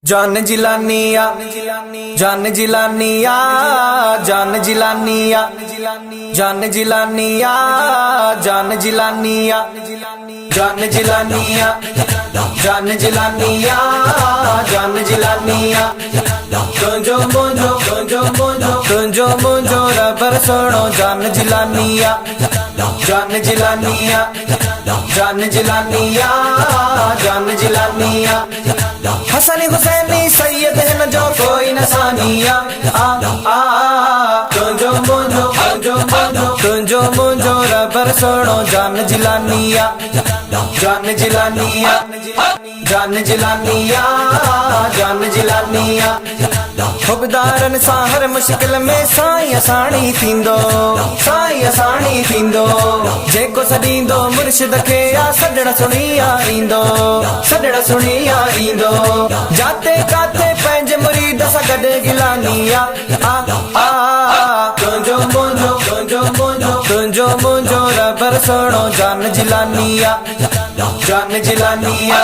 जान जिलानिया जान जिलानिया जान जिलानिया जान जिलानिया जान जिलानिया जान जिलानिया जान जिलानिया जान जिलानिया तुंजो मुंजो रबर सोनो जान जिलानिया जान जिलानिया जान जिलानिया जान जिलानिया हसन हुसैनी सैयद है न जो कोई नसानिया तुंजो मुंजो रबर सोनो जान जिलानिया जान जिलानिया जान जिलानिया जान जिलानिया खुबदारन सा हर मुश्किल में साई असानी थींदो जेको सदींदो मुर्शिद खे आ सजण सुणिया ईंदो जाते काते पंहिंजे मुरीद सां गॾु गिलानिया तुंजो मुंजो रबर सोनो जान जिलानिया जान जिलानिया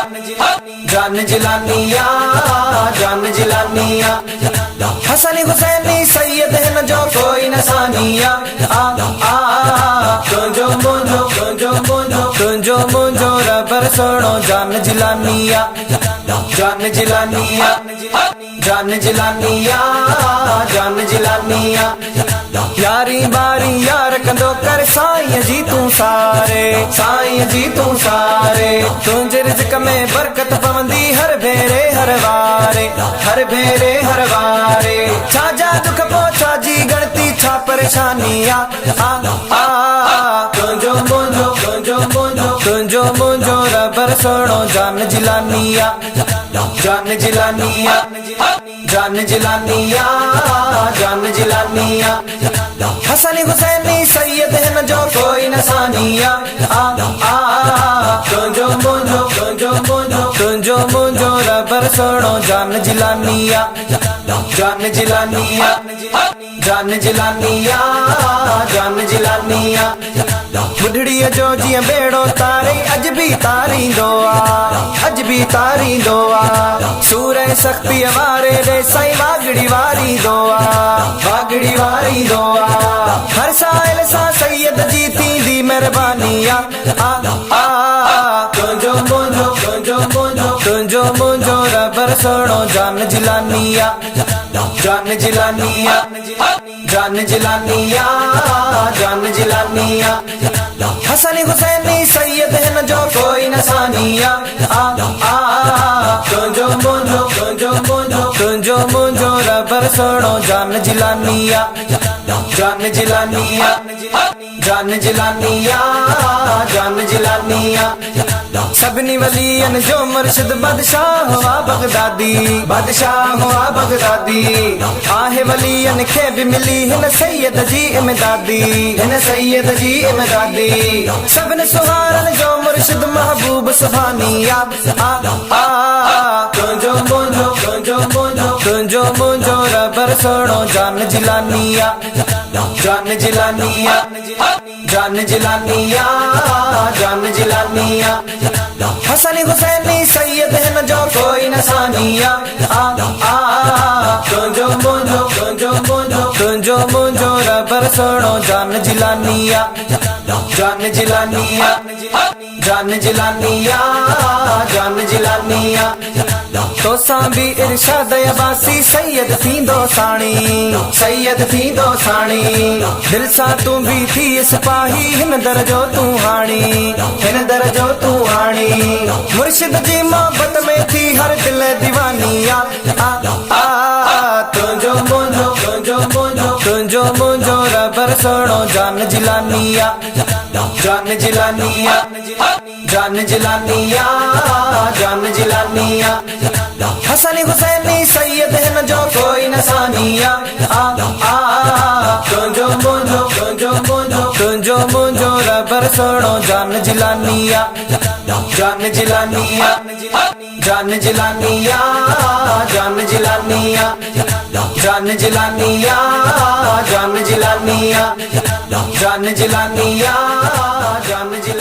जान जिलानिया जान जिलानिया हसन हुसैनी सैयद है न जो कोई नसानिया तुंजो मुंजो रबर सोनो जान जिलानिया जान जिलानिया जान जिलानिया जान जिलानिया यारी बारी यार कंदो कर साईं जी तू सारे तुंहिंजे रिज़्क़ में बरकत पवंदी हर भेरे हर वारे छा जा दुख पो छा जी गणती छा परेशानिया तुंजो मुंजो रबर सोनो जान जिलानिया जान जिलानिया जान जिलानिया जान जिलानिया हसन हुसैनी सैयद है न जो कोई नसानिया तुंजो मुंजो रबर सोनो जान जिलानिया जान जिलानिया जान जिलानिया जान जिलानिया बुढ़ड़ीअ जो जीअं बेड़ो तारे अज भी तारींदो आ सूर सख्तीअ वारे रे साईं वागड़ी वारींदो आ हर साइल सां सैयद जी थींदी महिरबानिया तुंजो मुंजो रबर सोनो जान जिलानिया जान जिलानिया जान जिलानिया जान जिलानिया हसन हुसैनी सैयद है न जो कोई नसानिया तुंजो मुंजो रबर सोनो जान जिलानिया जान जिलानिया जान जिलानिया जान जिलानिया सभिनी वलियन जो मुर्शिद बादशाह हुआ बगदादी आहे वलियन खे भी मिली हिन सैयद जी इमदादी सभिनी सुहारन जो मुर्शिद महबूब सुभानिया तुंजो मुंजो रबर सोनो जान जिलानिया जान जिलानिया जान जिलानिया जान जिलानिया हसन हुसैनी सैयद है न जो कोई नसानिया तुंजो मुंजो रबर सोनो जान जिलानिया जान जिलानिया जान जिलानिया जान जिलानिया तो भी इरशाद अब्बासी सैयद थींदो साणी दिल सा तू भी थी सिपाही हिन दरजो तू हाणी मुर्शिद जी मोहब्बत में थी हर दिल दीवानिया तुंजो मुंजो रबर सोनो जान जिलानिया जान जिलानिया जान जिलानिया जान जिलानिया हसन हुसैनी सैयद है न जो कोई नसानिया तुंजो मुंजो रबर सोनो जान जिलानिया जान जिलानिया जान जिलानिया जान जिलानिया जान जिलानिया जान जिलानिया जान जिलानिया जान जिलानिया